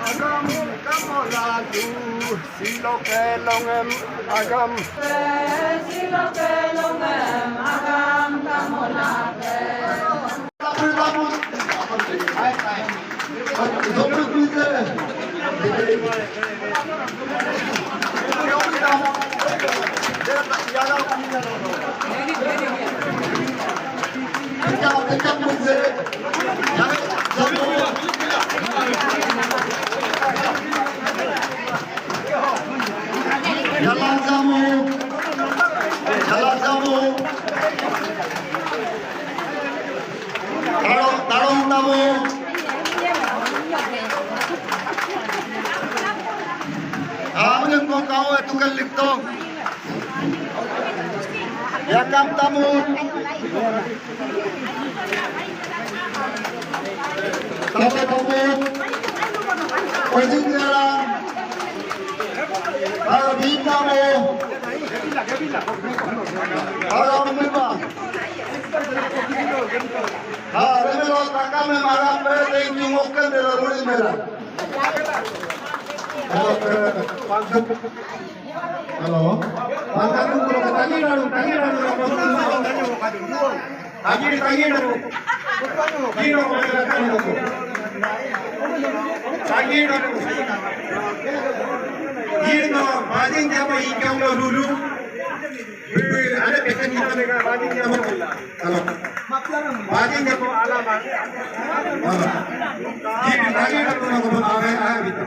Agam kamoladu silo kelongem agam silo kelongem agam kamolade Jalan kamu, tarung tamu. Amin kau itu kan lipto. Ya kam tamu. Tamu. Ojing jalan. Bina mo. Memang. Remelo taka me maram pe tingmukan de ruri mera. Halo. Pangkat puro tangi lalu. Tangi lalu. Kino tangi lalu. Hirno bazing jabo ikam lo dulu. Ada pekan kita mereka bazing jabo. Halo. Bazing jabo alamat. Hir lagi lalu nak berapa gitu.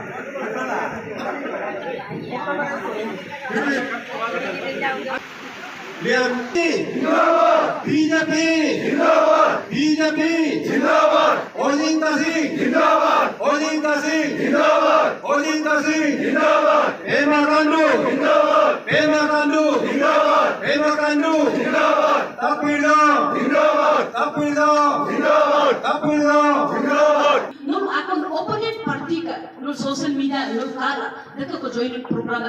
Lihat BJP जिंदाबाद ओजिंता सिंह जिंदाबाद पेमा कांडू जिंदाबाद तपिलो nung akong opponent party ka nung social media nung kala deka ko joining program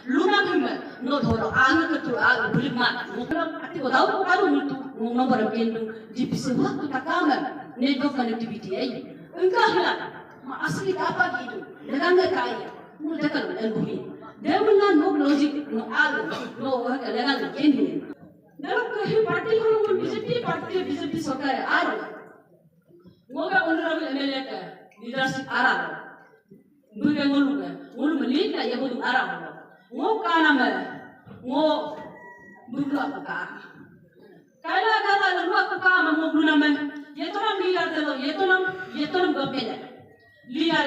luma kime no dhoro anu ka tu ag bulik ma nukram ati ko daw ko karu nutu nung number of kendu GPC waktu takama network connectivity ai engka hala ma asli ka apa gitu neganga kaya nu deka no elbumi demna no logic no ag no waka neganga kendi dalam ke party ko BJP sokare aru Moga honorable MLA ka leadership arah. Duga ngulu melik na ya bodu arah. Ngo kana me ngo duga ka. Kala lalu aku ka ma ngo guna me yetonam leader de yetonam gopena. Leader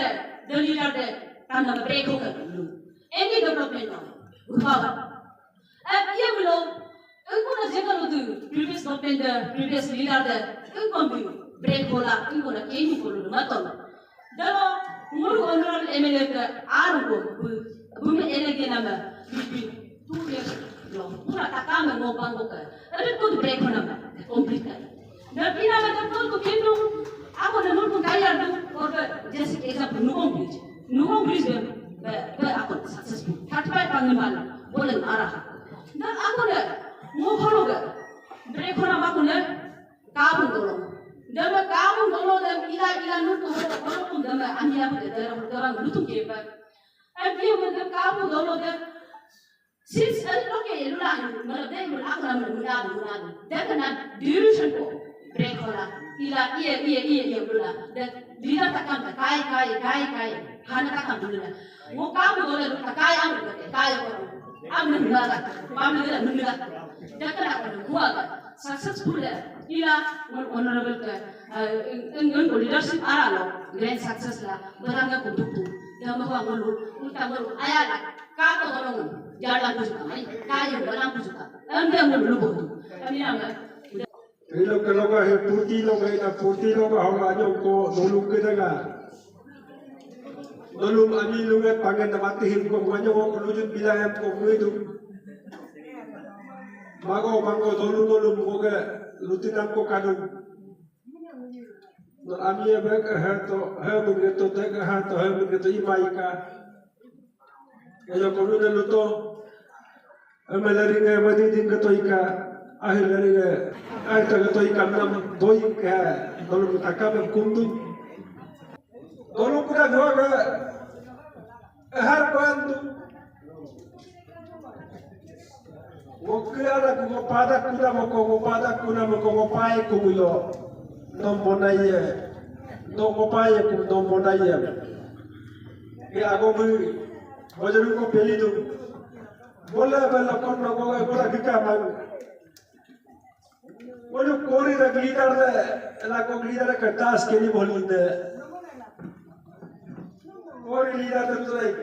de tanda break ho ka lu. Any development no. Ubawa. Iya belum. Engkau na jaga lu previous leader de engkau break bola, engkau nak kini kulu naton. Dalam mulu honorable MLA ke aru bumi elege nama bibi 2 years long. Pura takame mau bangun ke. Ada tu break nama complete kan. Tapi nama tu tu kini aku dah nurut kaya tu. Orang just example Nugong bridge aku successful. 35 panggil boleh arah. Dan aku dah mau follow ke. Break nama aku dah kabun tolong. Dama kamu kalau dalam ila nutu kalau pun dama ania dalam nutu kepa. Dia macam kamu kalau dalam since kalau ke lulah mereka aku nama lulah. Dia kena duration ko break hola ila iya lulah. Dan dia takkan kai hana takkan lulah. Mau kamu kalau lulah kai orang. Am lulah. Dia kena gua successful ila honorable ka leadership aralo grand success la baranga ko dukku dama ko ngolu ngulu ayala ka to gorong jalan bujuka mai kayu balang bujuka ande ngulu bodu ami ama लोग है पूर्ति लोग हम आज को नोलुम के जगह नोलुम अमी लोग पांगे नमाते ही को मजो को लुजुन बिलायम को मुई दु mago mango dolu moga lutinam ko kanu no ami ebe ha begitu tek ha begitu imaika yo kolune luto amalari madi ding to ika ahilari ai to ika nam doi ka dolu takam kundu dolu pura goga har bandu Mokira ko pada kuna mo pai ko mulo no monaye no mopaye ko no monaye ke ago mu bojaru ko peli do bola bala kon no go bola kika man bolu kori ra leader de la ko leader ka task ke ni bolinde kori leader de to ek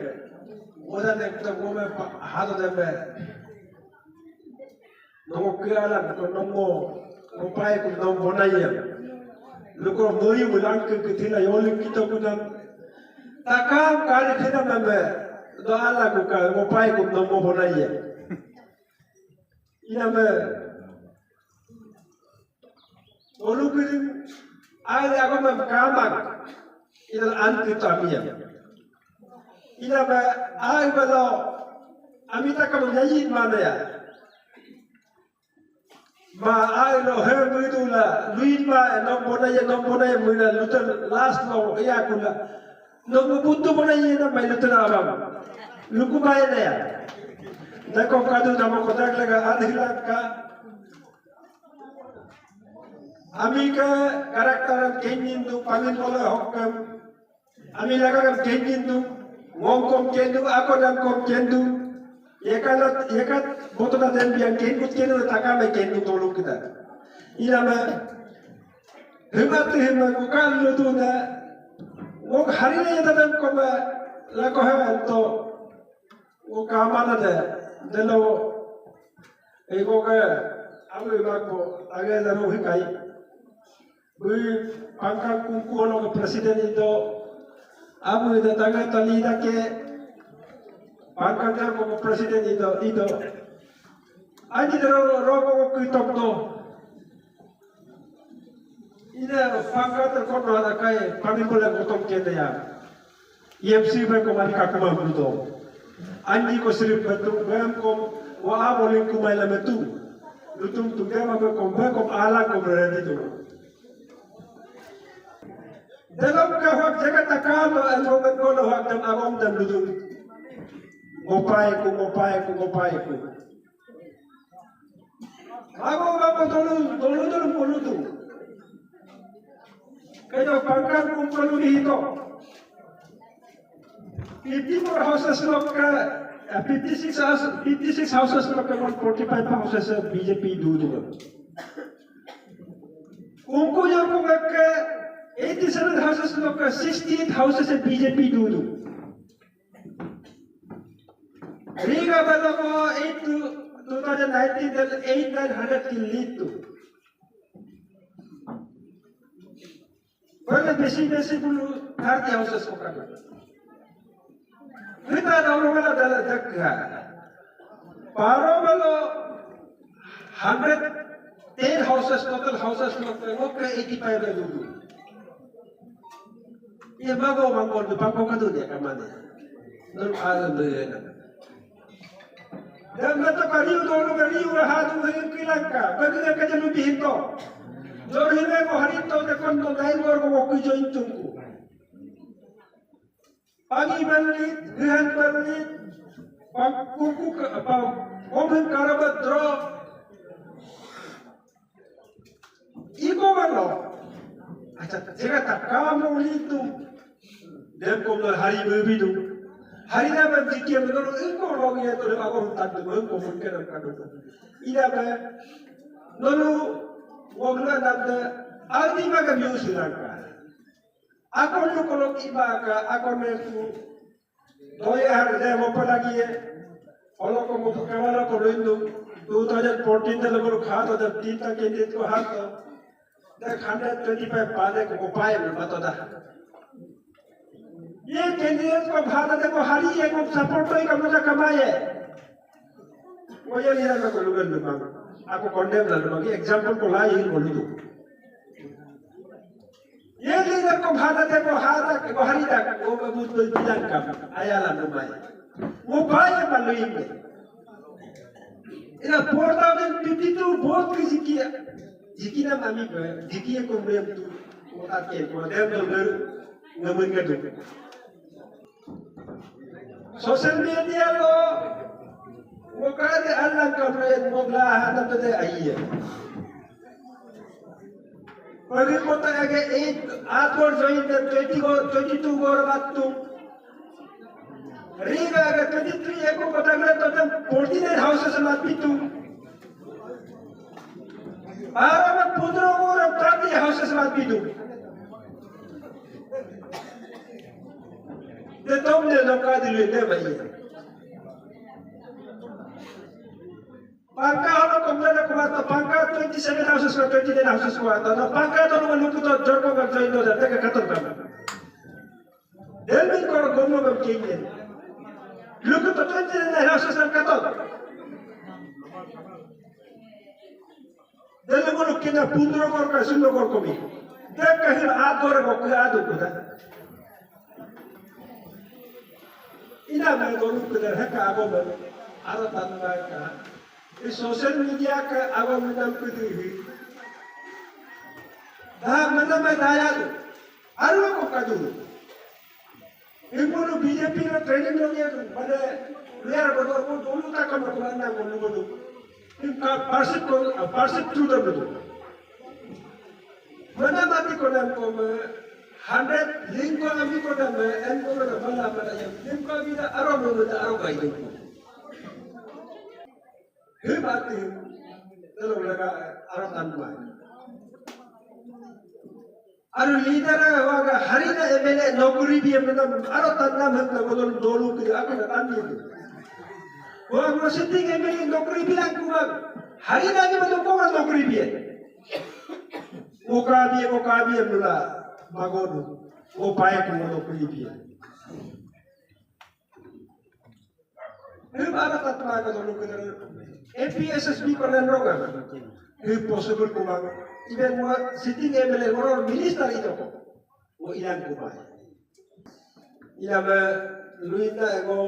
bola ne to go me hado de me no kira ko no mo pai ko no monaye luko moi ulang ke thila yolik kita kunan takam kali khena mame do ala ko ka mo pai ko no mo bonaye ina me olukin ai ago me kamak ina anti tamia ina me ai balo amita kam yayi mana ya ma ai lo he muidula luit ma no bonaye muina lutan last lo ya kula no butu bonaye na mai lutan abam luku mai na ya dako kadu namo kotak laga adhila ka amika karakteran kenjindu pangin bola hokam ami laga kenjindu ngomkom kendu akodam kom kendu ekat botona den biang kengut kenu takame kendu tolu kita ina ma himma bukan luduna wong harine yadam ko ma la ko ha to wo kamana de delo ego ka amu ba ko age daru hikai bui pangka kunku ono presiden itu amu de taga tali dake pangka ko presiden itu aji dero rogo ko kitok do ina pangka ko no ada kai pamikole kotom kende ya EFC ba ko mari ka kuma bruto anji ko sirip betu bam ko wa abolin ko mai lametu lutum tugama ko ala ko berani tu dalam kahwak jaga takalo almomen ko hak dan agom dan lutum ngopai ku Ako tolu pulutu kaya pangkat kumpul dito 54 houses look 56 houses look 45 houses BJP do Unko yung kung 87 houses look 68 houses BJP do Riga Baloko 2019 del 8,900 ki lead to. Wala besi bulu 30 houses ko kami. Kita nauro wala dala dagha. Paro wala 110 houses total houses ko kaya 85 na dudu. Iya bago mangkol bangko ka doon ya kamane. Nung alam na Dan mata kariu dulu kariu hadu hin kilangka bagi ka janu bihinto dor hine ko harito de kondo dai gor ko ko join tungku pagi balit rihan balit kuku apa omen karabat dro iko balo acha jega takamo litu dem ko hari bebidu hari na ban jikia menurut engkau orang yang tu aku tak dengar engkau mungkin akan dengar. Ida apa? Lalu orang ada aldi maga Sri-Lanka. Aku lu kalau ibaga aku metu doi hari mau lagi ya. Kalau kamu perkara kalau itu 2014 dalam baru khat ada 3 candidate ko hat. Dah 125 पाले को पाए बता दा. ये candidate को भारत को हरी एक support तो कम कमाए वो ये मेरा को लुगन लुगन aku condemn lalu bagi example ko lain bolu tu ye leader ko bhata te ko hari tak ko babut tu bilang kam ayala numai wo baye malu imbe ina 4052 vote ki jiki nam ami ko jiki ko mrem tu ko atke ko dem dol ngamun ngadu social media lo वो कहते अल्लाह का प्रेम मोगला हाथ तो दे आइए अगर कोता है कि एक आठ और जोइन दे 22 और बात तुम रीगा अगर 23 एक को पता करे तो तुम 49 हाउसेस में भी तुम आरा में 15 और 30 हाउसेस में भी तुम ये तुमने लोका दिले दे भाई Pangka ono komplain ko ato pangka 27 houses ko 29 houses ko ato na pangka to no luputo jorko ga join do da ka katon ka delmin ko gomo ga kenya luputo 29 houses ka katon delmo no kina pundro ko ka sundo ko ko mi de ka hir adore ko ka adu ko da ina ma do ko da ha ka abo ara tan ka इस social media का आवामन कुछ भी दा मतलब मैं दाया तो हर लोगों का दूर इनको बीजेपी में ट्रेनिंग हो गया बड़े प्लेयर बनो वो दोनों का कम करना बोलूं बोलूं इनका पार्षद टू द बोलूं mana mati ko nam ko 100 link ko ami ko nam en ko na bala bala yang link ko bi da aro mo da aro kai do हे बात है चलो लगा आराम हुआ अरे लीडर होगा हरिना एमएलए नौकरी भी मतलब अरे तन्ना हम लोग बोलो दोनों के आगे बता दिए वो अगर सिटी एमएलए नौकरी भी लाग हुआ हरिना के मतलब कौन नौकरी भी है वो का भी हम लोग मागोन वो पाए को नौकरी भी है फिर बात तत्वा का दोनों के APSSB करने रोगा ये पॉसिबल को मांग इवन वो सिटिंग एमएलए और मिनिस्टर ही तो वो इलान को पाए इलान में लुइना एगो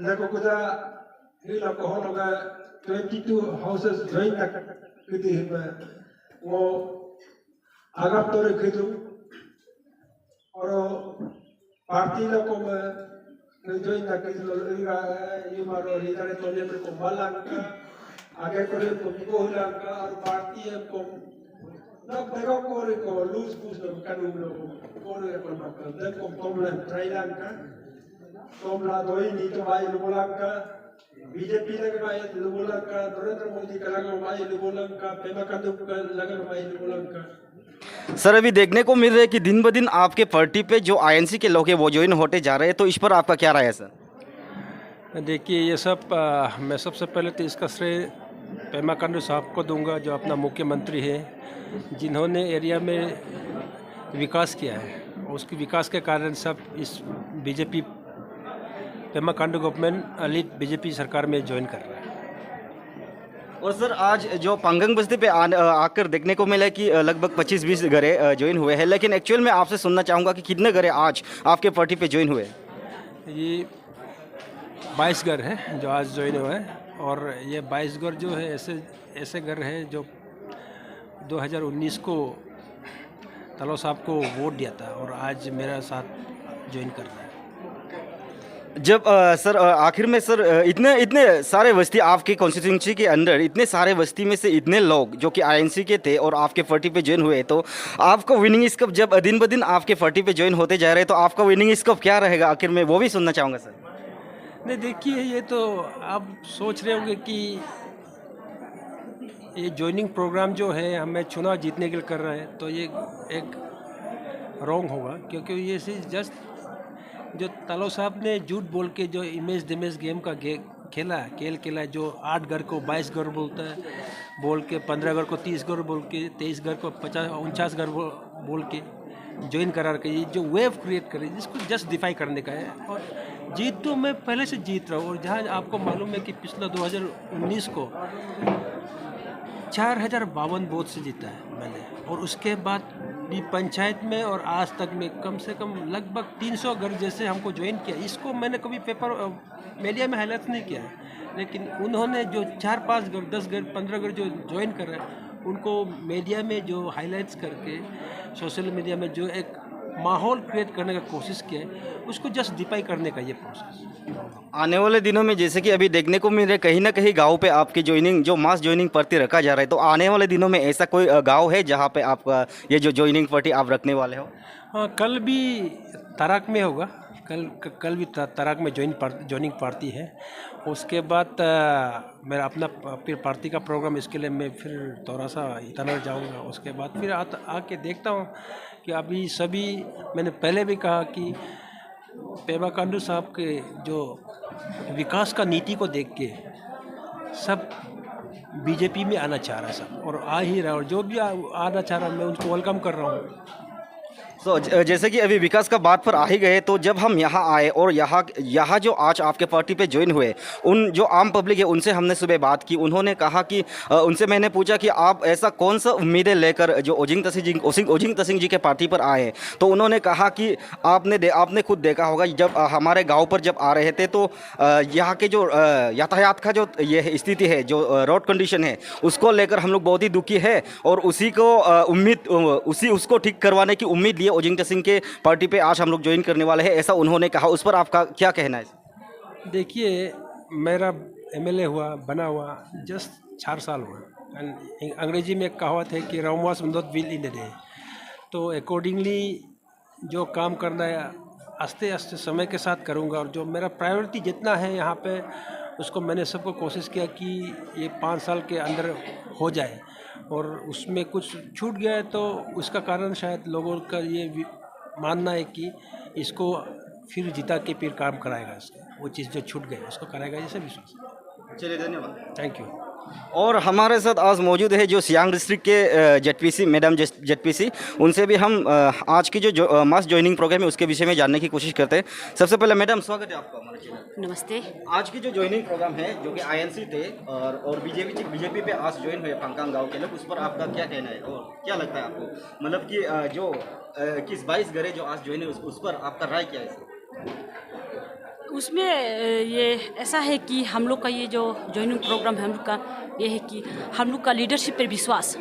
लेको कुदा ये लोग को होगा 22 हाउसेस ज्वाइन तक किती है वो आगाम तौर कितु और पार्टी लोगों में join na kay yung maro ridare to level ko malangka age ko rin ko langka ar party ko nak daga ko rin ko lose no kanu no ko rin ko makal de ko tomla try langka tomla doi ni to ai lulanka BJP lage mai lulanka Narendra Modi ka lage mai lulanka Pema Kandu ka lage mai lulanka sir अभी देखने को मिल रहा है कि दिन ब दिन आपके पार्टी पे जो आईएनसी के लोग हैं वो ज्वाइन होते जा रहे हैं तो इस पर आपका क्या राय है सर? देखिए ये सब मैं सबसे पहले तो इसका श्रेय पेमा खांडू साहब को दूंगा जो अपना मुख्यमंत्री है जिन्होंने एरिया में विकास किया है उसके विकास के कारण सब इस BJP Pema Khandu government lead BJP सरकार में ज्वाइन कर रहा है। और सर आज जो पांगंग बस्ती पे आकर देखने को मिला कि लगभग 25-20 घरे ज्वाइन हुए हैं लेकिन एक्चुअल में आपसे सुनना चाहूँगा कि कितने घरे आज आपके पार्टी पे ज्वाइन हुए? ये 22 घर हैं जो आज ज्वाइन हुए हैं और ये 22 घर जो है ऐसे घर हैं जो 2019 को तलो साहब को वोट दिया था और आज मेरा साथ ज्वाइन कर रहा है। जब सर आखिर में सर इतने सारे बस्ती आपके कॉन्स्टिट्यूंसी के अंदर इतने सारे बस्ती में से इतने लोग जो कि आईएनसी के थे और आपके पार्टी पे ज्वाइन हुए तो आपका विनिंग स्कोप जब दिन ब दिन आपके पार्टी पे ज्वाइन होते जा रहे तो आपका विनिंग स्कोप क्या रहेगा आखिर में वो भी सुनना चाहूँगा सर। नहीं देखिए ये तो आप सोच रहे होंगे कि ये ज्वाइनिंग प्रोग्राम जो है हमें चुनाव जीतने के लिए कर रहे हैं तो ये एक रॉन्ग होगा क्योंकि ये जस्ट जो तलो साहब ने झूठ बोल के जो इमेज दिमेज गेम का खेला जो 8 घर को 22 घर बोलता है बोल के 15 घर को 30 घर बोल के 23 घर को 49 घर बोल के ज्वाइन करा के ये जो वेव क्रिएट करे जिसको जस्ट डिफाई करने का है। और जीत तो मैं पहले से जीत रहा हूँ और जहाँ आपको मालूम है कि पिछला 2019 को 4052 वोट से जीता है मैंने, और उसके बाद भी पंचायत में और आज तक में कम से कम लगभग 300 घर जैसे हमको ज्वाइन किया। इसको मैंने कभी पेपर मीडिया में हाईलाइट नहीं किया है, लेकिन उन्होंने जो 4-5 घर, 10 घर, 15 घर जो ज्वाइन कर रहे हैं उनको मीडिया में जो हाईलाइट्स करके सोशल मीडिया में जो एक माहौल क्रिएट करने का कोशिश किया है, उसको जस्टिफाई करने का ये प्रोसेस। आने वाले दिनों में जैसे कि अभी देखने को मिल रहा है कहीं ना कहीं गांव पे आपकी ज्वाइनिंग जो मास ज्वाइनिंग पार्टी रखा जा रहा है, तो आने वाले दिनों में ऐसा कोई गांव है जहां पे आपका ये जो ज्वाइनिंग पार्टी आप रखने वाले हो? हाँ, कल भी तराक में होगा, कल भी तराक में ज्वाइनिंग पार्टी है। उसके बाद मेरा अपना फिर पार्टी का प्रोग्राम, इसके लिए मैं फिर थोड़ा सा ईटानगर जाऊंगा। उसके बाद फिर आके देखता हूँ कि अभी सभी, मैंने पहले भी कहा कि पेमा खांडू साहब के जो विकास का नीति को देख के सब बीजेपी में आना चाह रहा है सब, और आ ही रहा है, और जो भी आना चाह रहा है मैं उनको वेलकम कर रहा हूँ। तो जैसे कि अभी विकास का बात पर आ ही गए, तो जब हम यहाँ आए और यहाँ जो आज आपके पार्टी पे ज्वाइन हुए, उन जो आम पब्लिक है उनसे हमने सुबह बात की। उन्होंने कहा कि उनसे मैंने पूछा कि आप ऐसा कौन सा उम्मीदें लेकर जो ओजिंग तसिंग जी के पार्टी पर आए, तो उन्होंने कहा कि आपने खुद देखा होगा जब हमारे गाँव पर जब आ रहे थे तो यहाँ के जो यातायात का जो ये स्थिति है, जो रोड कंडीशन है, उसको लेकर हम लोग बहुत ही दुखी है, और उसी को उसको ठीक करवाने की उम्मीद लिए ओजिंग तसिंग के पार्टी पे आज हम लोग ज्वाइन करने वाले हैं, ऐसा उन्होंने कहा। उस पर आपका क्या कहना है? देखिए, मेरा एमएलए बना हुआ जस्ट 4 साल हुआ, एंड अंग्रेजी में एक कहावत है कि Rome was not built in a day. तो अकॉर्डिंगली जो काम करना है आस्ते आस्ते समय के साथ करूँगा, और जो मेरा प्रायोरिटी जितना है यहाँ पे उसको मैंने सबको कोशिश किया कि ये 5 साल के अंदर हो जाए, और उसमें कुछ छूट गया है तो उसका कारण शायद लोगों का ये मानना है कि इसको फिर जिता के फिर काम कराएगा, वो चीज़ जो छूट गई उसको कराएगा, जैसे विश्वास। चलिए, धन्यवाद, थैंक यू। और हमारे साथ आज मौजूद है जो सियांग डिस्ट्रिक्ट के जेडपीसी मैडम जेडपीसी, उनसे भी हम आज की जो मास ज्वाइनिंग प्रोग्राम है उसके विषय में जानने की कोशिश करते हैं। सबसे पहले मैडम, स्वागत है आपका हमारे चैनल। नमस्ते। आज की जो ज्वाइनिंग प्रोग्राम है जो कि आईएनसी थे और बीजेपी पे आज ज्वाइन हुए फांकांग गाँव के लोग, उस पर आपका क्या कहना है और क्या लगता है आपको, मतलब कि जो 22 घरे जो आज ज्वाइन है उस पर आपका राय क्या है? उसमें ये ऐसा है कि हम लोग का ये जो ज्वाइनिंग प्रोग्राम है, हम लोग का ये है कि हम लोग का लीडरशिप पर विश्वास,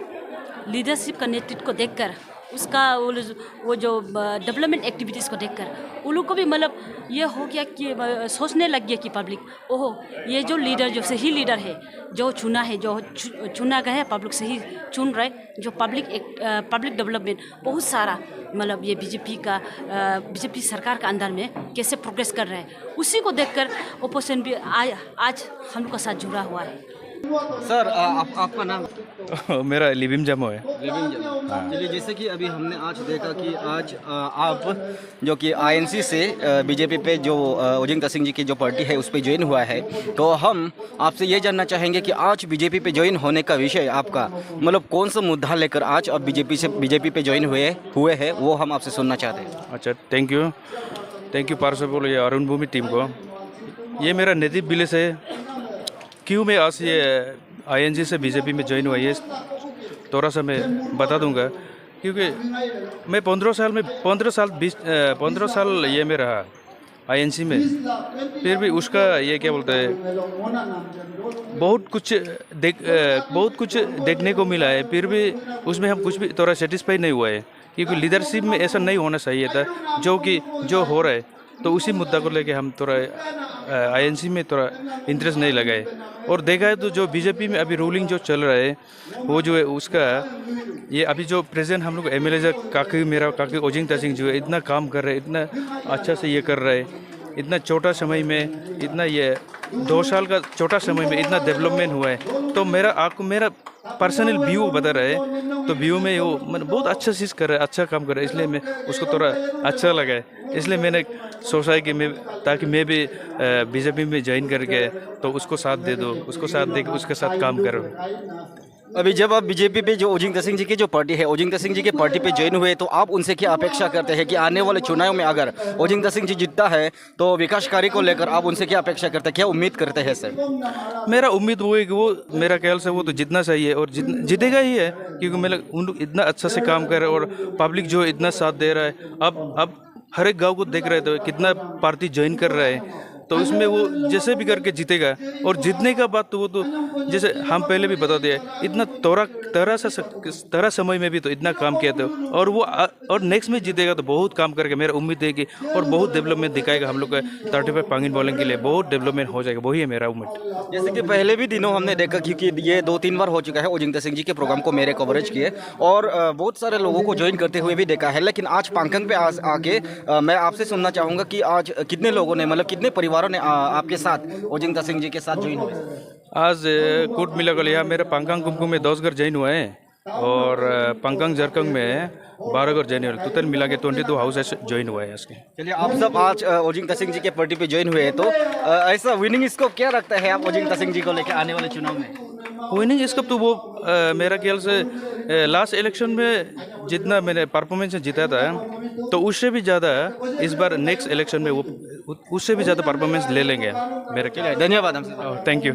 लीडरशिप का नेतृत्व को देखकर, उसका वो जो डेवलपमेंट एक्टिविटीज़ को देखकर उन लोग को भी मतलब ये हो गया कि सोचने लग गया कि पब्लिक, ओहो, ये जो लीडर, जो सही लीडर है, जो चुना है, जो चुना गया है, पब्लिक सही चुन रहे, जो पब्लिक डेवलपमेंट बहुत सारा, मतलब ये बीजेपी सरकार का अंदर में कैसे प्रोग्रेस कर रहे हैं, उसी को देखकर ओपोजिशन भी आज हम लोग का साथ जुड़ा हुआ है। सर, आपका नाम? मेरा लिबिम जमो है। चलिए, जैसे कि अभी हमने आज देखा कि आज आप जो कि आईएनसी से बीजेपी पे जो ओजिंग तसिंग जी की जो पार्टी है उस पर ज्वाइन हुआ है, तो हम आपसे ये जानना चाहेंगे कि आज बीजेपी पे ज्वाइन होने का विषय आपका, मतलब कौन सा मुद्दा लेकर आज आप बीजेपी पे ज्वाइन हुए हैं, वो हम आपसे सुनना चाहते हैं। अच्छा, थैंक यू पार्सल बोलो ये अरुण भूमि टीम को। ये मेरा नेटिव विलेज है। क्यों मैं आज ये आईएनसी से बीजेपी में ज्वाइन हुआ, ये थोड़ा सा मैं बता दूंगा। क्योंकि मैं 15 साल ये में रहा आईएनसी में, फिर भी उसका ये क्या बोलते हैं, बहुत कुछ देखने को मिला है, फिर भी उसमें हम कुछ भी थोड़ा सेटिस्फाई नहीं हुआ है। क्योंकि लीडरशिप में ऐसा नहीं होना चाहिए था जो हो रहा है, तो उसी मुद्दा को लेके हम थोड़ा आईएनसी में थोड़ा इंटरेस्ट नहीं लगाए। और देखा है तो जो बीजेपी में अभी रूलिंग जो चल रहा है, वो जो है उसका ये अभी जो प्रेजेंट हम लोग एमएलए मेरा काकी ओजिंग तसिंग जो है इतना काम कर रहे हैं, इतना अच्छा से ये कर रहा है, इतना छोटा समय में, इतना ये 2 साल का छोटा समय में इतना डेवलपमेंट हुआ है। तो मेरा पर्सनल व्यू बता रहा है, तो व्यू में वो मतलब बहुत अच्छा चीज़ कर रहा है, अच्छा काम कर रहा है, इसलिए मैं उसको थोड़ा अच्छा लगा है। इसलिए मैंने सोचा कि ताकि मैं भी बीजेपी में ज्वाइन करके तो उसको साथ दे दूँ, उसको साथ दे के उसके साथ काम करूँ। अभी जब आप बीजेपी पे जो ओजिंग तसिंग जी की जो पार्टी है, ओजिंग तसिंग जी के पार्टी पे ज्वाइन हुए, तो आप उनसे क्या अपेक्षा करते हैं कि आने वाले चुनाव में अगर ओजिंग तसिंग जी जीतता है तो विकास कार्य को लेकर आप उनसे क्या अपेक्षा करते हैं, क्या उम्मीद करते हैं सर? मेरा उम्मीद वो है कि वो मेरा ख्याल से वो तो जीतना चाहिए और जीतेगा ही है, क्योंकि मेरा उन लोग इतना अच्छा से काम कर रहे हैं और पब्लिक जो इतना साथ दे रहा है। अब हर एक गांव को देख रहे थे कितना पार्टी ज्वाइन कर रहा है, तो उसमें वो जैसे भी करके जीतेगा। और जीतने का बात तो वो तो जैसे हम पहले भी बता दिया, इतना तरह समय में भी तो इतना काम किया था और वो और नेक्स्ट में जीतेगा तो बहुत काम करके मेरा उम्मीद है कि और बहुत डेवलपमेंट दिखाएगा हम लोग का 35 पांगिन बॉलिंग के लिए बहुत डेवलपमेंट हो जाएगा, वही है मेरा उम्मीद। जैसे कि पहले भी दिनों हमने देखा, क्योंकि ये 2-3 बार हो चुका है ओजिंग तसिंग जी के प्रोग्राम को मेरे कवरेज किए और बहुत सारे लोगों को ज्वाइन करते हुए भी देखा है, लेकिन आज पांगंग पे आके मैं आपसे सुनना चाहूँगा कि आज कितने लोगों ने, मतलब कितने परिवारों ने आपके साथ ओजिंग तसिंग जी के साथ ज्वाइन हुए? आज कोट मिलाकर यहाँ मेरा पांगंग कुमकुम में 10 घर ज्वाइन हुए हैं और पांगंग जरकंग में 12 घर ज्वाइन हुए, टोटल मिला के 22 हाउसेस ज्वाइन हुए हैं इसके। चलिए, आप सब आज ओजिंग तसिंग जी के पार्टी पे ज्वाइन हुए हैं, तो ऐसा विनिंग स्कोप क्या रखता है आप ओजिंग तसिंग जी को लेकर आने वाले चुनाव में? विनिंग स्कोप तो वो मेरा ख्याल से लास्ट इलेक्शन में जितना मैंने परफॉर्मेंस जीता था तो उससे भी ज़्यादा इस बार नेक्स्ट इलेक्शन में वो उससे भी ज़्यादा परफॉर्मेंस ले लेंगे मेरे ख्याल। धन्यवाद हमसे। Thank you.